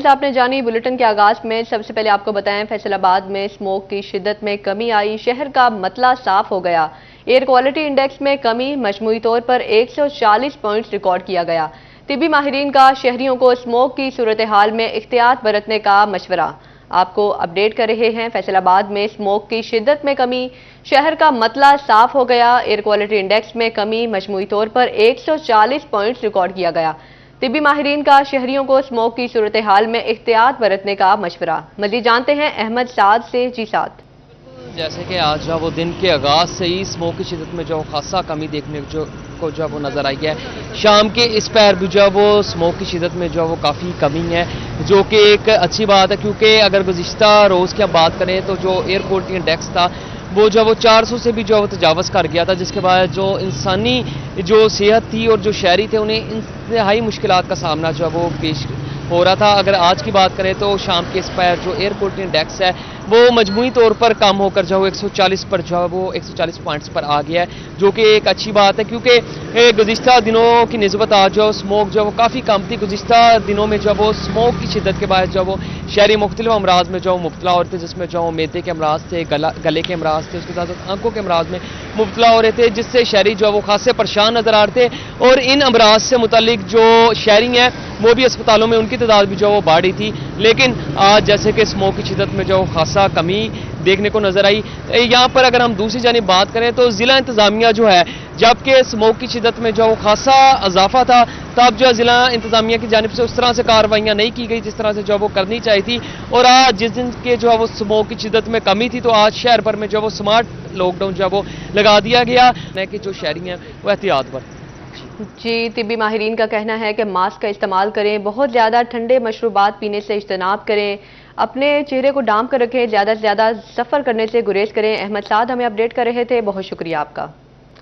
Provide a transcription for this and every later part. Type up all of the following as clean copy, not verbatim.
آپ نے جانی بلیٹن کے آغاز میں سب سے پہلے آپ کو بتائیں فیصل آباد میں اسموک کی شدت میں کمی آئی، شہر کا مطلع صاف ہو گیا، ایئر کوالٹی انڈیکس میں کمی، مجموعی طور پر 140 پوائنٹس ریکارڈ کیا گیا۔ طبی ماہرین کا شہریوں کو اسموک کی صورتحال میں احتیاط برتنے کا مشورہ۔ آپ کو اپڈیٹ کر رہے ہیں فیصل آباد میں اسموک کی شدت میں کمی، شہر کا مطلع صاف ہو گیا، ایئر کوالٹی انڈیکس میں کمی، مجموعی طور پر 140 پوائنٹس ریکارڈ کیا گیا۔ طبی ماہرین کا شہریوں کو اسموک کی صورتحال میں احتیاط برتنے کا مشورہ۔ مزید جانتے ہیں احمد سعد سے۔ جی سعد، جیسے کہ آج وہ دن کے آغاز سے ہی اسموک کی شدت میں جو خاصا کمی دیکھنے کو وہ نظر آئی ہے، شام کے اس پیر بھی جو وہ اسموک کی شدت میں جو وہ کافی کمی ہے، جو کہ ایک اچھی بات ہے، کیونکہ اگر گزشتہ روز کی ہم بات کریں تو جو ایئر کوالٹی انڈیکس تھا وہ 400 سے بھی تجاوز کر گیا تھا، جس کے بعد جو انسانی جو صحت تھی اور جو شہری تھے انہیں انتہائی مشکلات کا سامنا وہ پیش ہو رہا تھا۔ اگر آج کی بات کریں تو شام کے اس پر جو ایئر کوالٹی انڈیکس ہے وہ مجموعی طور پر کم ہو کر 140 پر وہ 140 پوائنٹس پر آ گیا ہے، جو کہ ایک اچھی بات ہے، کیونکہ گزشتہ دنوں کی نسبت آج اسموک وہ کافی کم تھی۔ گزشتہ دنوں میں وہ اسموک کی شدت کے باعث وہ شہری مختلف امراض میں مبتلا ہو رہے تھے، جس میں میدے کے امراض تھے، گلے کے امراض تھے، اس کے ساتھ آنکھوں کے امراض میں مبتلا ہو رہے تھے، جس سے شہری وہ خاصے پریشان نظر آ رہے تھے، اور ان امراض سے متعلق جو شہری ہیں وہ بھی اسپتالوں میں ان کی تعداد بھی وہ بڑھ رہی تھی۔ لیکن آج جیسے کہ اسموک کی شدت میں خاصا کمی دیکھنے کو نظر آئی۔ یہاں پر اگر ہم دوسری جانب بات کریں تو ضلع انتظامیہ جو ہے، جبکہ اسموک کی شدت میں خاصا اضافہ تھا، تب ضلع انتظامیہ کی جانب سے اس طرح سے کارروائیاں نہیں کی گئی جس طرح سے وہ کرنی چاہیے تھی، اور آج جس دن کے وہ اسموک کی شدت میں کمی تھی، تو آج شہر بھر میں وہ سمارٹ لاک ڈاؤن وہ لگا دیا گیا کہ جو شہری ہیں وہ احتیاط برتیں۔ جی، طبی ماہرین کا کہنا ہے کہ ماسک کا استعمال کریں، بہت زیادہ ٹھنڈے مشروبات پینے سے اجتناب کریں، اپنے چہرے کو ڈھانپ کر رکھیں، زیادہ سے زیادہ سفر کرنے سے گریز کریں۔ احمد سعد ہمیں اپڈیٹ کر رہے تھے، بہت شکریہ آپ کا۔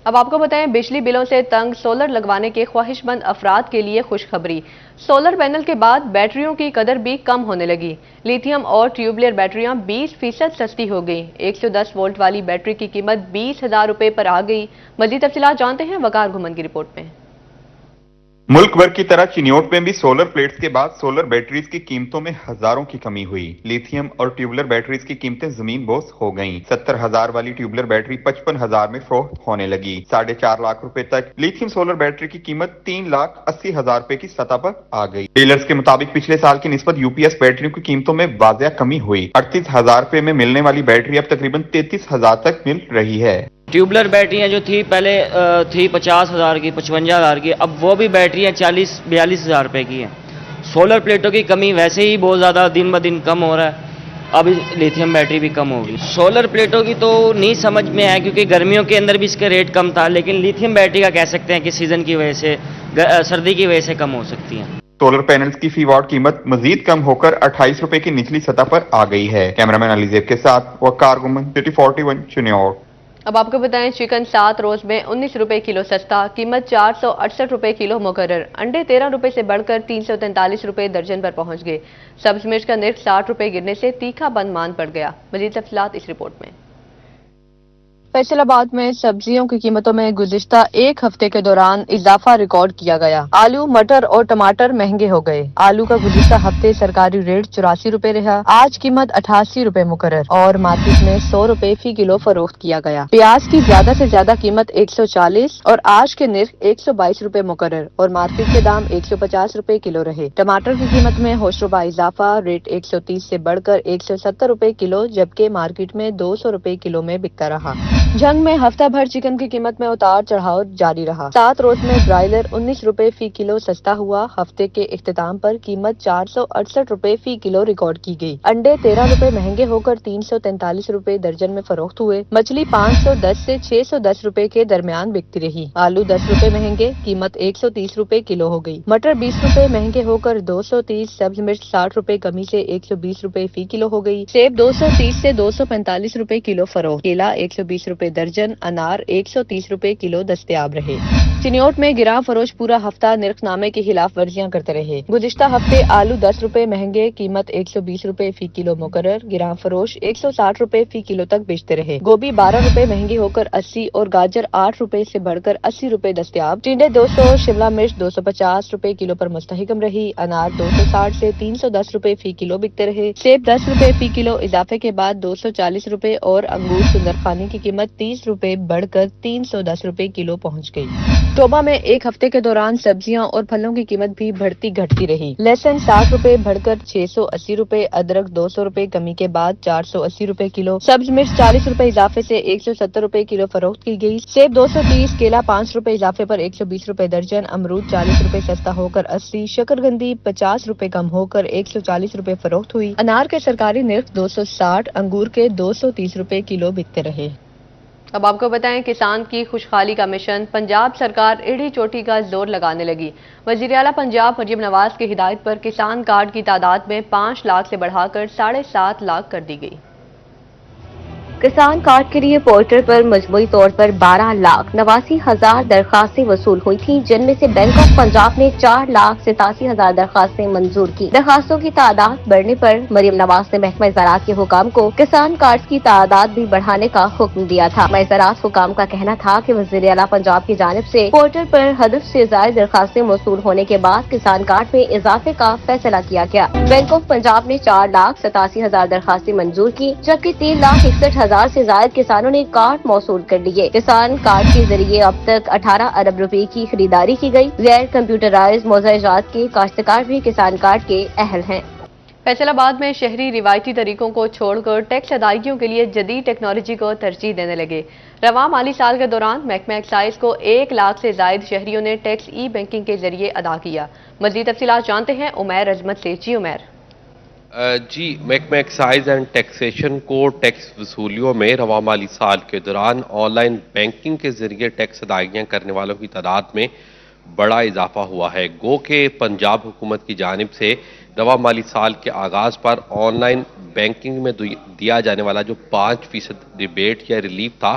اب آپ کو بتائیں بجلی بلوں سے تنگ سولر لگوانے کے خواہش مند افراد کے لیے خوشخبری۔ سولر پینل کے بعد بیٹریوں کی قدر بھی کم ہونے لگی۔ لیتھیم اور ٹیوبلر بیٹریاں 20% سستی ہو گئی۔ 110 وولٹ والی بیٹری کی قیمت 20,000 روپے پر آ گئی۔ مزید تفصیلات جانتے ہیں وقار گھمن کی رپورٹ میں۔ ملک بھر کی طرح چنیوٹ میں بھی سولر پلیٹس کے بعد سولر بیٹریز کی قیمتوں میں ہزاروں کی کمی ہوئی۔ لیتھیم اور ٹیوبلر بیٹریز کی قیمتیں زمین بوس ہو گئیں۔ 70,000 والی ٹیوبلر بیٹری 55,000 میں فروخت ہونے لگی۔ 4.5 لاکھ روپے تک لیتھیم سولر بیٹری کی قیمت 3,80,000 روپے کی سطح پر آ گئی۔ ڈیلرز کے مطابق پچھلے سال کی نسبت یو پی ایس بیٹریوں کی قیمتوں میں واضح کمی ہوئی۔ 38,000 روپے میں ملنے والی بیٹری اب تقریباً 33,000 تک مل رہی ہے۔ ٹیوبلر بیٹریاں جو تھی پہلے تھی 50,000 کی، 55,000 کی، اب وہ بھی بیٹریاں 40-42,000 روپے کی ہیں۔ سولر پلیٹوں کی کمی ویسے ہی بہت زیادہ دن بہ دن کم ہو رہا ہے، اب لیتھیم بیٹری بھی کم ہوگی۔ سولر پلیٹوں کی تو نہیں سمجھ میں ہے، کیونکہ گرمیوں کے اندر بھی اس کا ریٹ کم تھا، لیکن لیتھیم بیٹری کا کہہ سکتے ہیں کہ سیزن کی وجہ سے، سردی کی وجہ سے کم ہو سکتی ہیں۔ سولر پینلز کی فی واٹ قیمت مزید کم ہو کر 28 روپے کی نچلی سطح پر آ گئی ہے۔ کیمرامین علی زیب کے ساتھ وقار گھمن، سٹی 41 چنیوٹ۔ اب آپ کو بتائیں چکن 7 روز میں 19 روپے کلو سستا، قیمت 468 روپے کلو مقرر۔ انڈے 13 روپے سے بڑھ کر 343 روپے درجن پر پہنچ گئے۔ سبز مرچ کا نرخ 60 روپے گرنے سے تیکھا بند مان پڑ گیا۔ مزید تفصیلات اس رپورٹ میں۔ فیصل آباد میں سبزیوں کی قیمتوں میں گزشتہ ایک ہفتے کے دوران اضافہ ریکارڈ کیا گیا۔ آلو، مٹر اور ٹماٹر مہنگے ہو گئے۔ آلو کا گزشتہ ہفتے سرکاری ریٹ 84 روپے رہا، آج قیمت 88 روپے مقرر اور مارکیٹ میں 100 روپے فی کلو فروخت کیا گیا۔ پیاز کی زیادہ سے زیادہ قیمت 140 اور آج کے نرخ 122 روپے مقرر اور مارکیٹ کے دام 150 روپے کلو رہے۔ ٹماٹر کی قیمت میں ہوشربا اضافہ، ریٹ 130 سے بڑھ کر 170 روپے کلو، جبکہ مارکیٹ میں 200 روپے کلو میں بکتا رہا۔ جنگ میں ہفتہ بھر چکن کی قیمت میں اتار چڑھاؤ جاری رہا۔ 7 روز میں برائلر 19 روپے فی کلو سستا ہوا۔ ہفتے کے اختتام پر قیمت 468 روپے فی کلو ریکارڈ کی گئی۔ انڈے 13 روپے مہنگے ہو کر 343 روپے درجن میں فروخت ہوئے۔ مچھلی 510 سے 610 روپے کے درمیان بکتی رہی۔ آلو 10 روپے مہنگے، قیمت 130 روپے کلو ہو گئی۔ مٹر 20 روپے مہنگے ہو کر 230، سبز مرچ 60 روپے کمی سے 120 روپے فی کلو ہو گئی۔ سیب 230 سے 245 روپے کلو فروخت۔ کیلا 120 रुपए दर्जन, अनार 130 रुपए किलो दस्तयाब रहे। चिन्योट में गिरां फरोश पूरा हफ्ता निर्खनामे की खिलाफ वर्जियां करते रहे। गुज़िश्ता हफ्ते आलू 10 रुपए महंगे, कीमत 120 रुपए फी किलो मुकर्रर, गिरां फरोश 160 रुपए फी किलो तक बेचते रहे। गोभी 12 रुपए महंगी होकर 80 और गाजर 8 रुपए से बढ़कर 80 रुपए दस्तयाब। टिंडे 200, शिमला मिर्च 250 रुपए किलो पर मुस्तहिकम रही। अनार 260 से 310 रुपए फी किलो बिकते रहे। सेब 10 रुपए फी किलो इजाफे के बाद 240 रुपए और अंगूर सुंदरखानी की कीमत 30 रुपए बढ़कर 310 रुपए किलो पहुंच गई। टोबा में एक हफ्ते के दौरान सब्जियां और फलों की कीमत भी बढ़ती घटती रही। लहसुन 60 रुपए बढ़कर 680 रुपए, अदरक 200 रुपए कमी के बाद 480 रुपए किलो, सब्ज मिर्च 40 रुपए इजाफे से 170 रुपए किलो फरोख्त की गई। सेब 230, केला 5 रुपए इजाफे पर 120 रुपए दर्जन, अमरूद 40 रुपए सस्ता होकर 80, शकरकंदी 50 रुपए कम होकर 140 रुपए फरोख्त हुई। अनार के सरकारी निर्ख 260, अंगूर के 230 रुपए किलो बिकते रहे। अब आपको बताएं, किसान की खुशहाली का मिशन, पंजाब सरकार एड़ी चोटी का जोर लगाने लगी। वज़ीर आला पंजाब मरियम नवाज की हिदायत पर किसान कार्ड की तादाद में 5 लाख से बढ़ाकर 7.5 लाख कर दी गई। किसान कार्ड के लिए पोर्टल पर मजमूई तौर पर 12,89,000 दरखास्तें वसूल हुई थी, जिनमें से बैंक ऑफ पंजाब ने 4,87,000 दरखास्तें मंजूर की। दरखास्तों की तादाद बढ़ने पर मरियम नवाज ने महकमा ज़राअत के हुकाम को किसान कार्ड की तादाद भी बढ़ाने का हुक्म दिया था। महकमा ज़राअत हुकाम का कहना था कि वज़ीर आला पंजाब की जानिब से पोर्टल पर हद से ज़ायद दरखास्तें मौसूल होने के बाद किसान कार्ड में इजाफे का फैसला किया गया। बैंक ऑफ पंजाब ने 4,87,000 दरखास्तें मंजूर की, जबकि 3,61,000 से ज्यादा किसानों ने कार्ड मौसूल कर लिए। किसान कार्ड के जरिए अब तक 18 अरब रुपए की खरीदारी की गई। गैर कंप्यूटराइज मोज़ाइजात के काश्तकार भी किसान कार्ड के अहल हैं। फैसलाबाद में शहरी रिवायती तरीकों को छोड़कर टैक्स अदायगियों के लिए जदीद टेक्नोलॉजी को तरजीह देने लगे। रवां माली साल के दौरान महकमा एक्साइज को 1 लाख से जायद शहरियों ने टैक्स ई बैंकिंग के जरिए अदा किया। मजीद तफसीलात जानते हैं उमैर अजमत से। जी उमैर। जी, महकमा एक्साइज एंड टैक्सेशन को टैक्स वसूलियों में रवां माली साल के दौरान ऑनलाइन बैंकिंग के जरिए टैक्स अदायगियाँ करने वालों की तादाद में बड़ा इजाफा हुआ है। गो के पंजाब हुकूमत की जानिब से रवां माली साल के आगाज़ पर ऑनलाइन बैंकिंग में दिया जाने वाला जो 5% रिबेट या रिलीफ था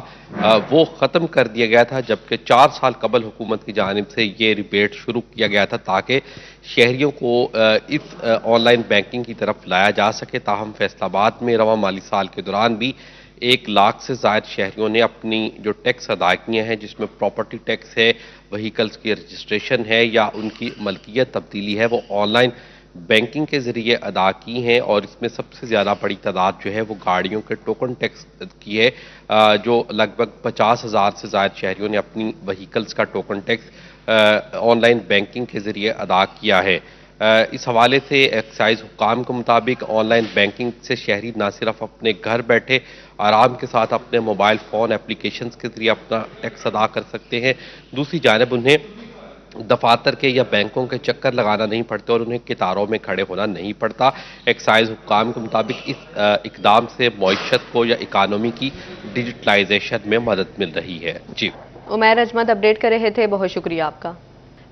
वो ख़त्म कर दिया गया था, जबकि 4 साल कबल हुकूमत की जानिब से ये रिबेट शुरू किया गया था ताकि शहरियों को इस ऑनलाइन बैंकिंग की तरफ लाया जा सके। ताहम फैसलाबाद में रवां माली साल के दौरान भी 1 लाख से ज़ायद शहरियों ने अपनी जो टैक्स अदायगियाँ हैं, जिसमें प्रॉपर्टी टैक्स है, व्हीकल्स की रजिस्ट्रेशन है या उनकी मलकियत तब्दीली है, वो ऑनलाइन बैंकिंग के ज़रिए अदा की हैं। और इसमें सबसे ज़्यादा बड़ी तादाद जो है वो गाड़ियों के टोकन टैक्स की है, जो लगभग 50,000 से ज़ायद शहरियों ने अपनी व्हीकल्स का टोकन टैक्स ऑनलाइन बैंकिंग के ज़रिए अदा किया है। इस हवाले से एक्साइज हुकाम के मुताबिक ऑनलाइन बैंकिंग से शहरी ना सिर्फ अपने घर बैठे आराम के साथ अपने मोबाइल फ़ोन एप्लीकेशंस के ज़रिए अपना टैक्स अदा कर सकते हैं, दूसरी जानिब उन्हें दफातर के या बैंकों के चक्कर लगाना नहीं पड़ते और उन्हें कतारों में खड़े होना नहीं पड़ता। एक्साइज हुकाम के मुताबिक इस इकदाम से मईशत को या इकानमी की डिजिटलाइजेशन में मदद मिल रही है। जी उमैर अजमत अपडेट कर रहे थे, बहुत शुक्रिया आपका।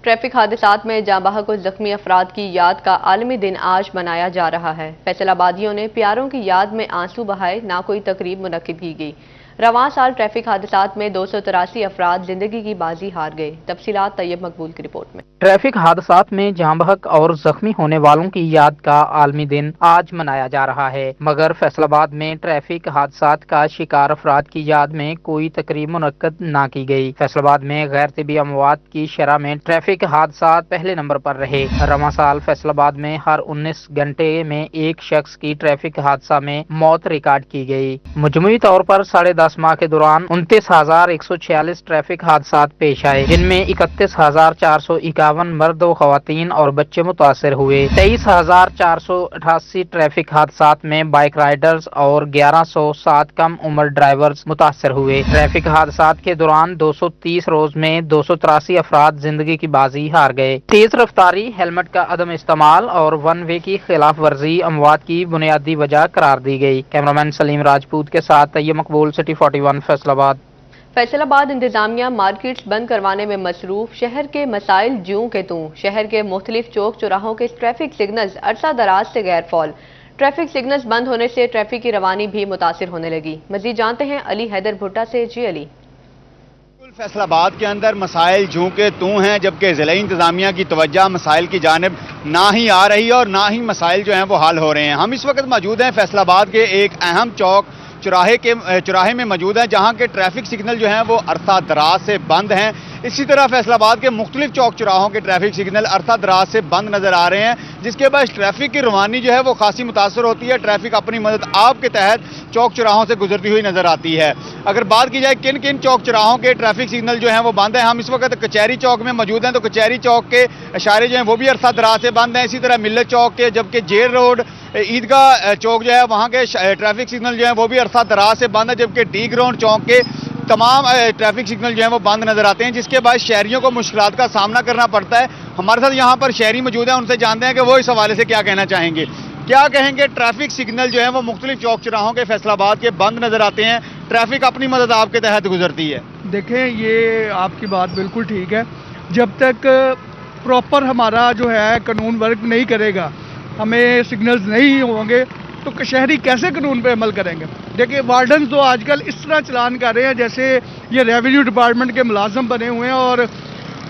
ट्रैफिक हादसात में जाँ बहक और जख्मी अफराद की याद का आलमी दिन आज मनाया जा रहा है। फैसलाबादियों ने प्यारों की याद में आंसू बहाए, ना कोई तकरीब मुनक्किद की गई। रवां साल ट्रैफिक हादसात में 283 अफराद जिंदगी की बाजी हार गए। तफसीलात तैयब मकबूल की रिपोर्ट में। ट्रैफिक हादसात में जाँ बहक और जख्मी होने वालों की याद का आलमी दिन आज मनाया जा रहा है, मगर फैसलाबाद में ट्रैफिक हादसात का शिकार अफराद की याद में कोई तकरीब मुनक्कद न की गई। फैसलाबाद में गैर तिबी अमवात की शरह में ट्रैफिक हादसात पहले नंबर पर रहे। रवां साल फैसलाबाद में हर 19 घंटे में एक शख्स की ट्रैफिक हादसा में मौत रिकॉर्ड की गई। मजमूई तौर पर 10.5 माह के दौरान 29,146 ट्रैफिक हादसात पेश आए, जिनमें 31,451 मर्द व खवातीन और बच्चे मुतासर हुए। 23,488 ट्रैफिक हादसात में बाइक राइडर्स और 1107 कम उम्र ड्राइवर्स मुतासर हुए। ट्रैफिक हादसात के दौरान 230 रोज में 283 अफराद जिंदगी की बाजी हार गए। तेज रफ्तारी, हेलमेट का अदम इस्तेमाल और वन वे की खिलाफ वर्जी अमवात की बुनियादी वजह करार दी गई। कैमरामैन सलीम राजपूत के साथ तैयब मकबूल, सिटी 41 फैसलाबाद। फैसलाबाद इंतजामिया मार्केट्स बंद करवाने में मसरूफ, शहर के मसाइल जूं के तूं। शहर के मुख्तलिफ चौक चौराहों के ट्रैफिक सिग्नल्स अरसा दराज से गैर फौल। ट्रैफिक सिग्नल्स बंद होने से ट्रैफिक की रवानी भी मुतासिर होने लगी। मजीद जानते हैं अली हैदर भुट्टा से। जी अली। फैसलाबाद के अंदर मसाइल जूं के तूं हैं, जबकि ज़िला इंतज़ामिया की तवज्जो मसाइल की जानिब ना ही आ रही है और ना ही मसाइल जो हैं वो हल हो रहे हैं। हम इस वक्त मौजूद हैं फैसलाबाद के एक अहम चौक चौराहे में मौजूद हैं, जहां के ट्रैफिक सिग्नल जो हैं वो अरसा दराज से बंद हैं। इसी तरह फैसलाबाद के मुख्तलिफ चौक चौराहों के ट्रैफिक सिग्नल अरसा दराज से बंद नजर आ रहे हैं, जिसके बाद ट्रैफिक की रवानी जो है वो खासी मुतासर होती है। ट्रैफिक अपनी मदद आप के तहत चौक चौराहों से गुजरती हुई नजर आती है। अगर बात की जाए किन किन चौक चौराहों के ट्रैफिक सिग्नल जो हैं वो बंद हैं, हम इस वक्त कचहरी चौक में मौजूद हैं, तो कचहरी चौक के इशारे जो हैं वो भी अरसा दराज से बंद हैं। इसी तरह मिल्लत चौक के, जबकि जेल रोड ईदगाह चौक जो है वहाँ के ट्रैफिक सिग्नल जो हैं वो भी अरसा दराज से बंद है, जबकि डी ग्राउंड चौक के तमाम ट्रैफिक सिग्नल जो हैं वो बंद नजर आते हैं, जिसके बाद शहरियों को मुश्किलात का सामना करना पड़ता है। हमारे साथ यहाँ पर शहरी मौजूद हैं, उनसे जानते हैं कि वो इस हवाले से क्या कहना चाहेंगे। क्या कहेंगे, ट्रैफिक सिग्नल जो है वो मुख्तलिफ चौक चौराहों के फैसलाबाद के बंद नजर आते हैं, ट्रैफिक अपनी मदद आपके तहत गुजरती है। देखें, ये आपकी बात बिल्कुल ठीक है। जब तक प्रॉपर हमारा जो है कानून वर्क नहीं करेगा, हमें सिग्नल्स नहीं होंगे, तो शहरी कैसे कानून पे अमल करेंगे। देखिए, वार्डन तो आजकल इस तरह चलान कर रहे हैं जैसे ये रेवेन्यू डिपार्टमेंट के मुलाजम बने हुए हैं, और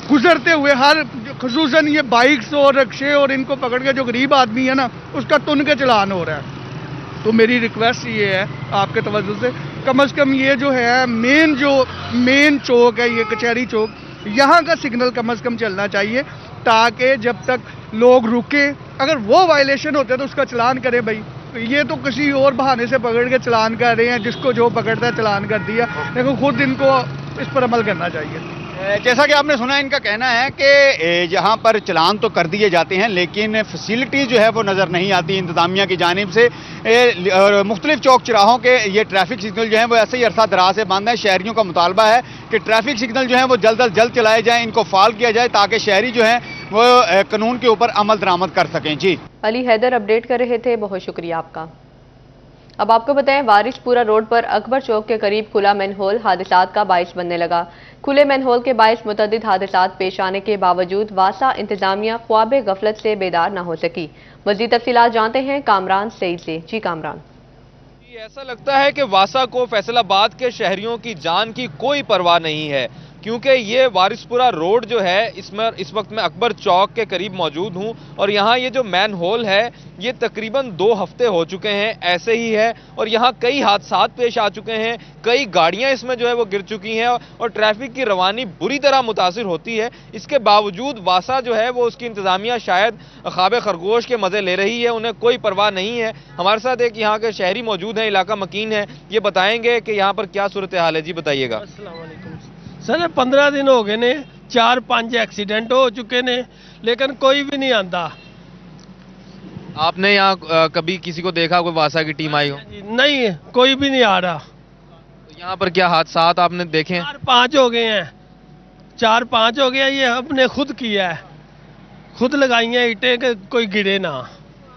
गुजरते हुए हर खुसूसन ये बाइक्स और रिक्शे और इनको पकड़ के जो गरीब आदमी है ना, उसका तुन के चलान हो रहा है। तो मेरी रिक्वेस्ट ये है आपके तवज्जो से, कम कम ये जो है मेन चौक है, ये कचहरी चौक, यहाँ का सिग्नल कम से कम चलना चाहिए, ताकि जब तक लोग रुके, अगर वो वायलेशन होते हैं तो उसका चलान करें। भाई, ये तो किसी और बहाने से पकड़ के चलान कर रहे हैं, जिसको जो पकड़ता है चलान कर दिया, लेकिन खुद इनको इस पर अमल करना चाहिए। जैसा कि आपने सुना, इनका कहना है कि जहां पर चलान तो कर दिए जाते हैं, लेकिन फैसिलिटी जो है वो नज़र नहीं आती इंतज़ामिया की जानिब से। और मुख्तलिफ चौक चौराहों के ये ट्रैफिक सिग्नल जो हैं वो ऐसे ही अरसा दराज से बंद है। शहरियों का मुतालबा है कि ट्रैफिक सिग्नल जो हैं वो जल्द अज जल्द चलाए जाएँ, इनको फाल किया जाए, ताकि शहरी जो हैं वो कानून के ऊपर अमल दरामद कर सकें। जी, अली हैदर अपडेट कर रहे थे, बहुत शुक्रिया आपका। अब आपको बताएं, वारिसपुरा रोड पर अकबर चौक के करीब खुला मैनहोल हादसात का बाइस बनने लगा। खुले मैनहोल के बाइस मुतअद्दिद हादसात पेश आने के बावजूद वासा इंतजामिया ख्वाब गफलत से बेदार न हो सकी। मज़ीद तफसीलात जानते हैं कामरान सईद से। जी कामरान। ऐसा लगता है कि वासा को फैसलाबाद के शहरियों की जान की कोई परवाह नहीं है, क्योंकि ये वारिसपुरा रोड जो है, इसमें इस वक्त मैं अकबर चौक के करीब मौजूद हूं, और यहाँ ये जो मैन होल है ये तकरीबन 2 हफ्ते हो चुके हैं ऐसे ही है, और यहाँ कई हादसात पेश आ चुके हैं, कई गाड़ियां इसमें जो है वो गिर चुकी हैं, और ट्रैफिक की रवानी बुरी तरह मुतासिर होती है। इसके बावजूद वासा जो है वो उसकी इंतजामिया शायद ख्वाब खरगोश के मजे ले रही है, उन्हें कोई परवाह नहीं है। हमारे साथ एक यहाँ के शहरी मौजूद हैं, इलाका मकीन है, ये बताएंगे कि यहाँ पर क्या सूरत हाल है। जी बताइएगा। सर, 15 दिन हो गए ने, 4-5 एक्सीडेंट हो चुके ने, लेकिन कोई भी नहीं आता। आपने यहाँ कभी किसी को देखा, कोई वासा की टीम आई हो? नहीं, कोई भी नहीं आ रहा। तो यहाँ पर क्या हादसात आपने देखे हैं? 4-5 हो गए हैं, 4-5 हो गया। ये हमने खुद किया है, खुद लगाई हैं ईंटें कि कोई गिरे ना।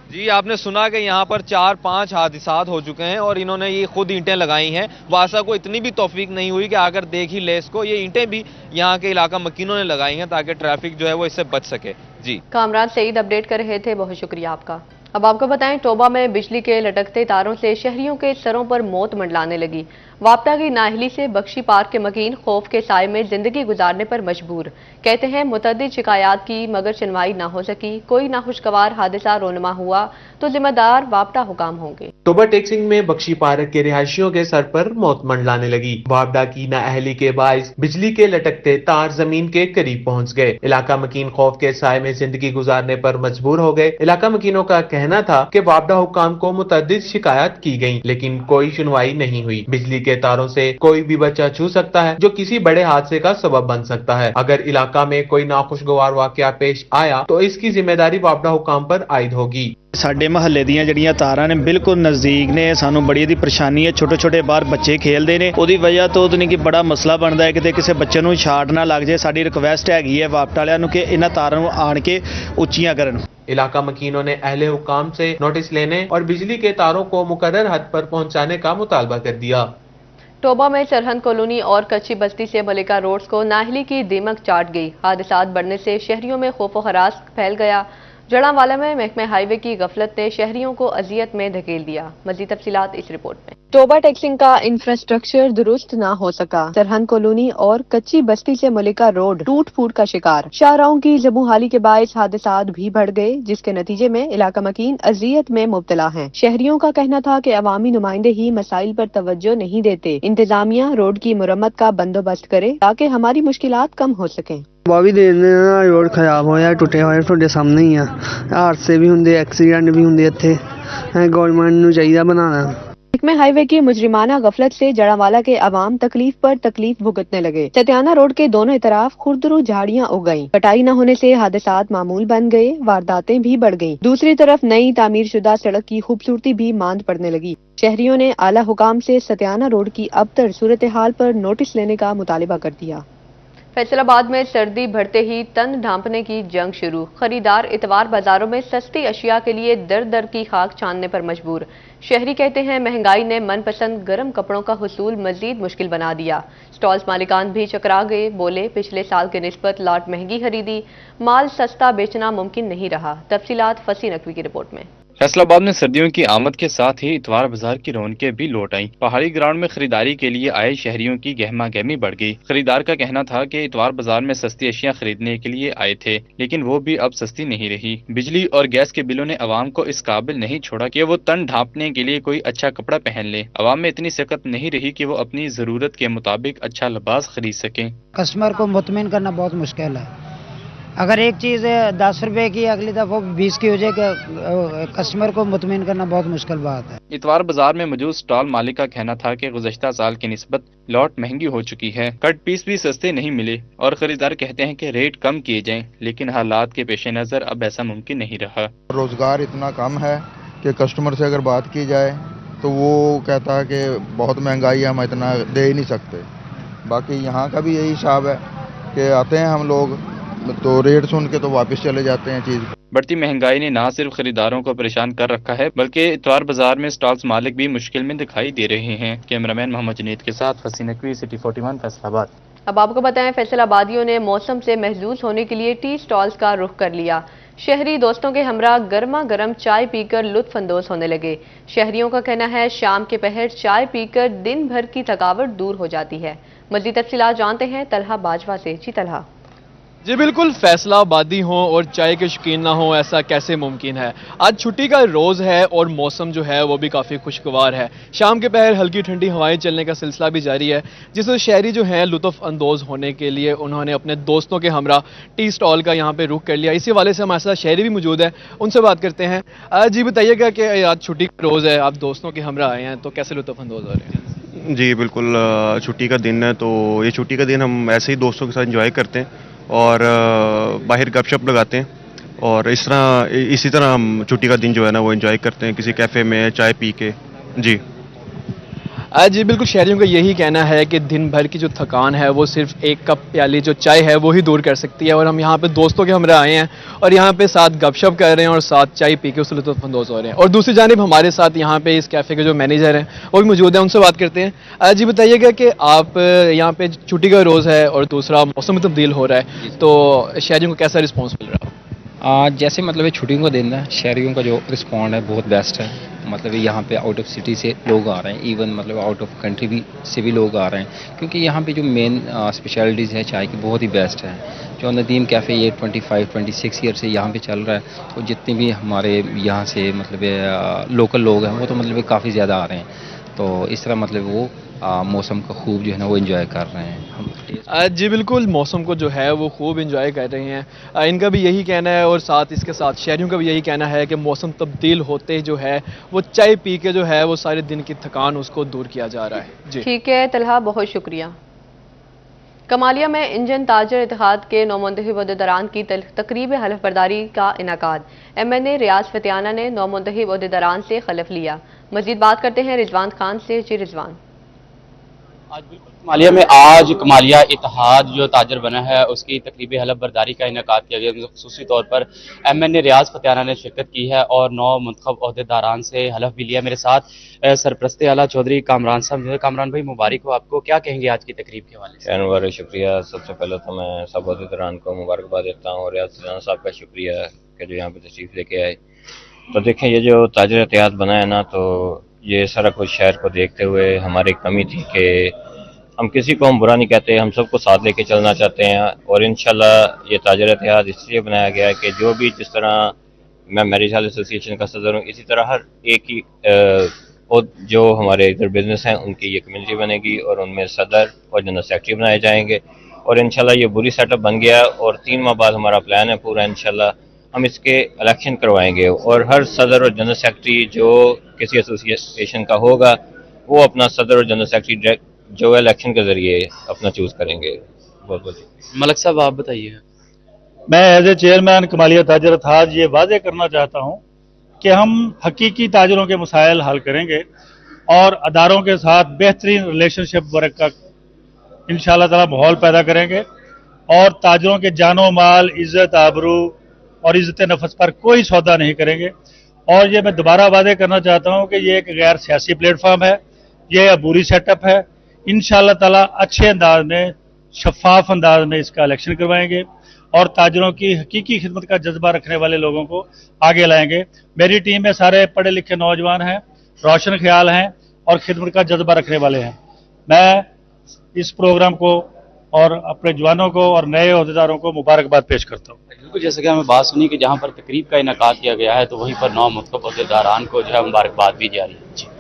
जी, आपने सुना कि यहाँ पर 4-5 हादसात हो चुके हैं और इन्होंने ये खुद ईंटें लगाई हैं। वासा को इतनी भी तौफीक नहीं हुई कि आकर देख ही ले इसको। ये ईंटें भी यहाँ के इलाका मकीनों ने लगाई हैं ताकि ट्रैफिक जो है वो इससे बच सके। जी, कामरान सईद अपडेट कर रहे थे, बहुत शुक्रिया आपका। अब आपको बताएं, टोबा में बिजली के लटकते तारों से शहरियों के सरों पर मौत मंडलाने लगी। वापटा की नाहली से बख्शी पार्क के मकीन खौफ के साए में जिंदगी गुजारने पर मजबूर। कहते हैं मुतअद्दिद शिकायत की मगर सुनवाई ना हो सकी। कोई नाखुशगवार हादसा रोनमा हुआ तो जिम्मेदार वापटा हुकाम होंगे। टोबा टेक्सिंग में बख्शी पार्क के रिहायशियों के सर पर मौत मंडलाने लगी। वापटा की नाअहली के बाइस बिजली के लटकते तार जमीन के करीब पहुंच गए। इलाका मकीन खौफ के साए में जिंदगी गुजारने पर मजबूर हो गए। इलाका मकीनों का कहना था कि वापटा हुकाम को मुतअद्दिद शिकायत की गई, लेकिन कोई सुनवाई नहीं हुई। बिजली के तारों से कोई भी बच्चा छू सकता है, जो किसी बड़े हादसे का सबब बन सकता है। अगर इलाका में कोई नाखुशगवार वाकया पेश आया तो इसकी जिम्मेदारी वापटा हुकाम पर आयद होगी। ਸਾਡੇ ਮਹੱਲੇ ਦੀਆਂ ਜਿਹੜੀਆਂ ਤਾਰਾਂ ਨੇ ਬਿਲਕੁਲ ਨਜ਼ਦੀਕ ਨੇ, ਸਾਨੂੰ ਬੜੀ ਇਹਦੀ ਪਰੇਸ਼ਾਨੀ ਹੈ। ਛੋਟੇ ਛੋਟੇ ਬਾਹਰ ਬੱਚੇ ਖੇਲਦੇ ਨੇ, ਉਹਦੀ ਵਜ੍ਹਾ ਤੋਂ ਉਹਦੇ ਕਿ ਬੜਾ ਮਸਲਾ ਬਣਦਾ ਹੈ, ਕਿਤੇ ਕਿਸੇ ਬੱਚੇ ਨੂੰ ਸ਼ਾਰਟ ਨਾ ਲੱਗ ਜਾਏ। ਸਾਡੀ ਰਿਕਵੈਸਟ ਹੈਗੀ ਹੈ ਵਾਪਟ ਵਾਲਿਆਂ ਨੂੰ ਕਿ ਇਹਨਾਂ ਤਾਰਾਂ ਨੂੰ ਆਣ ਕੇ ਉੱਚੀਆਂ ਕਰਨ। इलाका मकीनों ने अहले हुकाम से नोटिस लेने और बिजली के तारों को मुकर्रर हद पर पहुंचाने का मुतालबा कर दिया। टोबा में सरहद कॉलोनी और कच्ची बस्ती से मलिका रोड्स को नाहली की दीमक चाट गई। हादसात बढ़ने से शहरियों में खौफ व हरास फैल गया। जड़ांवाला में महकमे हाईवे की गफलत ने शहरियों को अजियत में धकेल दिया। मजीद तफसीलात इस रिपोर्ट में। टोबा टैक्सिंग का इंफ्रास्ट्रक्चर दुरुस्त न हो सका। सरहद कॉलोनी और कच्ची बस्ती से मलिका रोड टूट फूट का शिकार। शाहराहों की जबूहाली के बायस हादसात भी बढ़ गए, जिसके नतीजे में इलाका मकीन अजियत में मुब्तला हैं। शहरियों का कहना था कि अवामी नुमाइंदे ही मसाइल पर तवज्जो नहीं देते। इंतजामिया रोड की मुरम्मत का बंदोबस्त करे ताकि हमारी मुश्किलात कम हो सकें। भी देने रोड खराब होया टुटे होए ਤੁਹਾਡੇ सामने ही ਆ हादसे भी ਹੁੰਦੇ एक्सीडेंट भी ਹੁੰਦੇ ਇੱਥੇ गवर्नमेंट ਨੂੰ ਚਾਹੀਦਾ बनाना। महकमे हाईवे की मुजरिमाना गफलत से जड़ांवाला के अवाम तकलीफ पर तकलीफ भुगतने लगे। सत्याना रोड के दोनों तरफ खुरदरू झाड़ियां उग गईं। कटाई न होने से हादसात मामूल बन गए, वारदातें भी बढ़ गईं। दूसरी तरफ नई तामीर शुदा सड़क की खूबसूरती भी मांद पड़ने लगी। शहरियों ने आला हुकाम से सत्याना रोड की अबतर सूरत हाल पर नोटिस लेने का मुतालिबा कर दिया। फैसलाबाद में सर्दी बढ़ते ही तन ढांपने की जंग शुरू। खरीदार इतवार बाजारों में सस्ती अशिया के लिए दर दर की खाक छानने पर मजबूर। शहरी कहते हैं महंगाई ने मनपसंद गर्म कपड़ों का हुसूल मजीद मुश्किल बना दिया। स्टॉल्स मालिकान भी चकरा गए, बोले पिछले साल के निस्बत लाट महंगी खरीदी, माल सस्ता बेचना मुमकिन नहीं रहा। तफसीलात फसी नकवी की रिपोर्ट में। फैसलाबाद में सर्दियों की आमद के साथ ही इतवार बाजार की रौनकें भी लौट आईं। पहाड़ी ग्राउंड में खरीदारी के लिए आए शहरियों की गहमा गहमी बढ़ गई। खरीदार का कहना था कि इतवार बाजार में सस्ती अशिया खरीदने के लिए आए थे, लेकिन वो भी अब सस्ती नहीं रही। बिजली और गैस के बिलों ने अवाम को इस काबिल नहीं छोड़ा कि वो तन ढांपने के लिए कोई अच्छा कपड़ा पहन ले। अवाम में इतनी सकत नहीं रही कि वो अपनी जरूरत के मुताबिक अच्छा लिबास खरीद सकें। कस्टमर को मुतमिन करना बहुत मुश्किल है। अगर एक चीज़ 10 रुपए की अगली दफ़ा 20 की हो जाए, कस्टमर को मुतमिन करना बहुत मुश्किल बात है। इतवार बाजार में मौजूद स्टॉल मालिक का कहना था कि गुज़श्ता साल की निस्बत लॉट महंगी हो चुकी है। कट पीस भी सस्ते नहीं मिले और खरीदार कहते हैं कि रेट कम किए जाएं, लेकिन हालात के पेश नज़र अब ऐसा मुमकिन नहीं रहा। रोज़गार इतना कम है कि कस्टमर से अगर बात की जाए तो वो कहता है कि बहुत महंगाई है, हम इतना दे ही नहीं सकते। बाकी यहाँ का भी यही हिसाब है कि आते हैं हम लोग तो रेट सुन के तो वापस चले जाते हैं चीज। बढ़ती महंगाई ने न सिर्फ खरीदारों को परेशान कर रखा है, बल्कि इतवार बाजार में स्टॉल्स मालिक भी मुश्किल में दिखाई दे रहे हैं। कैमरामैन मोहम्मद जुनैद के साथ फसी नकवी, सिटी 41 फैसलाबाद। अब आपको बताएं, फैसलाबादियों ने मौसम से महजूज होने के लिए टी स्टॉल्स का रुख कर लिया। शहरी दोस्तों के हमरा गर्मा गर्म चाय पीकर लुत्फ अंदोज होने लगे। शहरियों का कहना है शाम के पहर चाय पीकर दिन भर की थकावट दूर हो जाती है। मज़ीद तफसीलात जानते हैं तलहा बाजवा से। जी तलहा। जी बिल्कुल, फैसलाबादी हों और चाय के शौकीन ना हों, ऐसा कैसे मुमकिन है। आज छुट्टी का रोज़ है और मौसम जो है वो भी काफ़ी खुशगवार है। शाम के पहर हल्की ठंडी हवाएं चलने का सिलसिला भी जारी है, जिससे शहरी जो हैं लुत्फ़ अंदोज़ होने के लिए उन्होंने अपने दोस्तों के हमरा टी स्टॉल का यहाँ पे रुख कर लिया। इसी वाले से हमारे साथ शहरी भी मौजूद है, उनसे बात करते हैं। जी बताइएगा कि आज छुट्टी का रोज़ है, आप दोस्तों के हमरा आए हैं, तो कैसे लुत्फ़ अंदोज़ हो रहे हैं? जी बिल्कुल, छुट्टी का दिन है तो ये छुट्टी का दिन हम ऐसे ही दोस्तों के साथ एंजॉय करते हैं और बाहर गपशप लगाते हैं और इसी तरह हम छुट्टी का दिन जो है ना वो एंजॉय करते हैं किसी कैफ़े में चाय पी के। जी जी बिल्कुल, शहरियों का यही कहना है कि दिन भर की जो थकान है वो सिर्फ एक कप प्याली जो चाय है वो ही दूर कर सकती है। और हम यहाँ पे दोस्तों के हमरा आए हैं और यहाँ पे साथ गपशप कर रहे हैं और साथ चाय पी के उससे लुत्फ़अंदोज़ हो रहे हैं। और दूसरी जानिब हमारे साथ यहाँ पे इस कैफ़े के जो मैनेजर हैं वो भी मौजूद हैं, उनसे बात करते हैं। जी बताइएगा कि आप यहाँ पे छुट्टी का रोज़ है और दूसरा मौसम में तब्दील हो रहा है, तो शहरियों को कैसा रिस्पॉन्स मिल रहा है? जैसे मतलब छुट्टियों का दिन है, शहरियों का जो रिस्पॉन्ड है बहुत बेस्ट है। मतलब यहाँ पे आउट ऑफ सिटी से लोग आ रहे हैं, इवन मतलब आउट ऑफ कंट्री भी से भी लोग आ रहे हैं, क्योंकि यहाँ पे जो मेन स्पेशलिटीज़ है चाय की बहुत ही बेस्ट है। जो नदीम कैफ़े ये 25-26 ईयर से यहाँ पे चल रहा है, तो जितने भी हमारे यहाँ से मतलब लोकल लोग हैं वो तो मतलब काफ़ी ज़्यादा आ रहे हैं। तो इस तरह मतलब वो मौसम का खूब जो है ना वो एंजॉय कर रहे हैं। जी बिल्कुल, मौसम को जो है वो खूब एंजॉय कर रहे हैं, इनका भी यही कहना है और साथ इसके साथ शहरियों का भी यही कहना है कि मौसम तब्दील होते जो है वो चाय पी के जो है वो सारे दिन की थकान उसको दूर किया जा रहा है। जी ठीक है तलहा, बहुत शुक्रिया। कमालिया में इंजन ताजर इत्तेहाद के नौमुंतखब अहदेदारान की तकरीब हलफ बर्दारी का इनेकाद। MNA रियाज फतियाना ने नौमुंतखब अहदेदारान से खलफ लिया। मजीद बात करते हैं रिजवान खान से। जी रिजवान। आज बिल्कुल कमालिया में आज कमालिया इत्तेहाद जो ताजर बना है उसकी तकरीब हलफ बर्दारी का इनेकाद किया गया। खुसूसी तौर पर MNA रियाज फतियाना ने शिरकत की है और 9 मुंतखब अहदेदारान से हलफ भी लिया। मेरे साथ सरपरस्त आला चौधरी कामरान साहब हैं। कामरान भाई मुबारक हो आपको, क्या कहेंगे आज की तकरीब के हवाले से? बहुत शुक्रिया। सबसे पहले तो मैं सब अहदेदारान को मुबारकबाद देता हूँ और रियाज फतियाना साहब का शुक्रिया के जो यहाँ पे तशरीफ लेके आए। तो देखें ये जो ताजर एहतियात बना है ना, तो ये सारा कुछ शहर को देखते हुए हमारी कमी थी कि हम किसी को हम बुरा नहीं कहते, हम सबको साथ लेके चलना चाहते हैं। और इंशाल्लाह ये ताजर एहतियात इसलिए बनाया गया है कि जो भी, जिस तरह मैं मैरिज हॉल एसोसिएशन का सदर हूँ, इसी तरह हर एक ही और जो हमारे इधर बिजनेस हैं उनकी ये कम्युनिटी बनेगी और उनमें सदर और जनरल सेक्रेटरी बनाए जाएंगे। और इंशाल्लाह ये बुरी सेटअप बन गया और 3 माह बाद हमारा प्लान है पूरा, इंशाल्लाह हम इसके इलेक्शन करवाएंगे और हर सदर और जनरल सेक्रेटरी जो किसी एसोसिएशन का होगा वो अपना सदर और जनरल सेक्रेटरी जो है इलेक्शन के जरिए अपना चूज करेंगे। बहुत बहुत मलक साहब आप बताइए। मैं एज ए चेयरमैन कमालिया ताजर एतहाद ये वादे करना चाहता हूँ कि हम हकीकी ताजरों के मसाइल हल करेंगे और अदारों के साथ बेहतरीन रिलेशनशिप वर्क का इंशाअल्लाह ताला माहौल पैदा करेंगे और ताजरों के जानो माल, इज्जत आबरू और इज्जत नफस पर कोई सौदा नहीं करेंगे। और ये मैं दोबारा वादे करना चाहता हूँ कि ये एक गैर सियासी प्लेटफॉर्म है, ये अबूरी सेटअप है। इंशाअल्लाह ताला अच्छे अंदाज में, शफाफ अंदाज में इसका इलेक्शन करवाएंगे और ताजरों की हकीकी खिदमत का जज्बा रखने वाले लोगों को आगे लाएंगे। मेरी टीम में सारे पढ़े लिखे नौजवान हैं, रोशन ख्याल हैं और खिदमत का जज्बा रखने वाले हैं। मैं इस प्रोग्राम को और अपने जवानों को और नए अहदेदारों को मुबारकबाद पेश करता हूँ। बिल्कुल, जैसे कि हमें बात सुनी कि जहाँ पर तकरीब का इनेकाद किया गया है तो वहीं पर 9 मुंतखब अहदेदारान को जो है मुबारकबाद भी जारी है।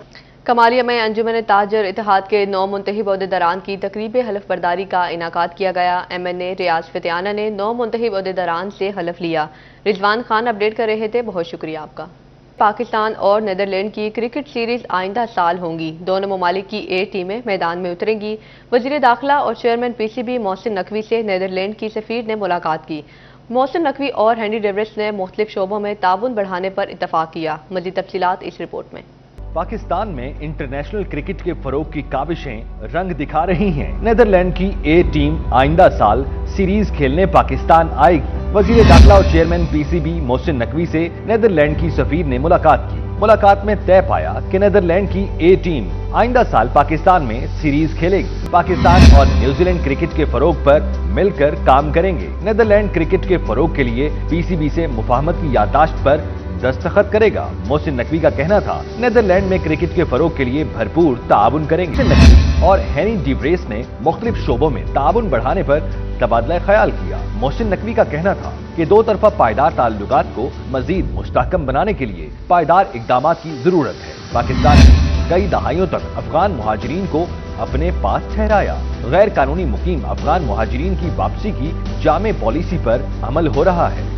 कमालिया में अंजुमन ताजर इत्तेहाद के 9 मुंतखब अहदेदारान की तकरीब हलफ बर्दारी का इनाकाद किया गया। MNA रियाज फतियाना ने 9 मुंतखब अहदेदारान से हलफ लिया। रिजवान खान अपडेट कर रहे थे, बहुत शुक्रिया आपका। पाकिस्तान और नीदरलैंड की क्रिकेट सीरीज आइंदा साल होंगी। दोनों ममालिक की A टीमें मैदान में उतरेंगी। वजीर दाखिला और चेयरमैन PCB मोहसिन नकवी से नीदरलैंड की सफीर ने मुलाकात की। मोहसिन नकवी और हेनरी डेविस ने मुख्तलिफ शोबों में ताउन बढ़ाने पर इत्तफाक किया। मज़ीद तफसीलात इस रिपोर्ट में। पाकिस्तान में इंटरनेशनल क्रिकेट के फरोग की काविशें रंग दिखा रही हैं। नीदरलैंड की A टीम आइंदा साल सीरीज खेलने पाकिस्तान आएगी। वजीर दाखिला और चेयरमैन PCB मोहसिन नकवी से नीदरलैंड की सफीर ने मुलाकात की। मुलाकात में तय पाया कि नीदरलैंड की A टीम आइंदा साल पाकिस्तान में सीरीज खेलेगी। पाकिस्तान और न्यूजीलैंड क्रिकेट के फरोग पर मिलकर काम करेंगे। नीदरलैंड क्रिकेट के फरोग के लिए PCB से मुफाहमत की याददाश्त पर दस्तखत करेगा। मोहसिन नकवी का कहना था नीदरलैंड में क्रिकेट के फरोग के लिए भरपूर ताउन करेंगे। नकवी और हेनी डिब्रेस ने मुख्तलिफ शोबों में ताउन बढ़ाने पर तबादला ख्याल किया। मोहसिन नकवी का कहना था कि 2 तरफा पायदार ताल्लुकात को मजीद मुस्तहकम बनाने के लिए पायदार इकदाम की जरूरत है। पाकिस्तान ने कई दहाइयों तक अफगान मुहाजिरीन को अपने पास ठहराया। गैर कानूनी मुकीम अफगान मुहाजिरीन की वापसी की जामे पॉलिसी पर अमल हो रहा है।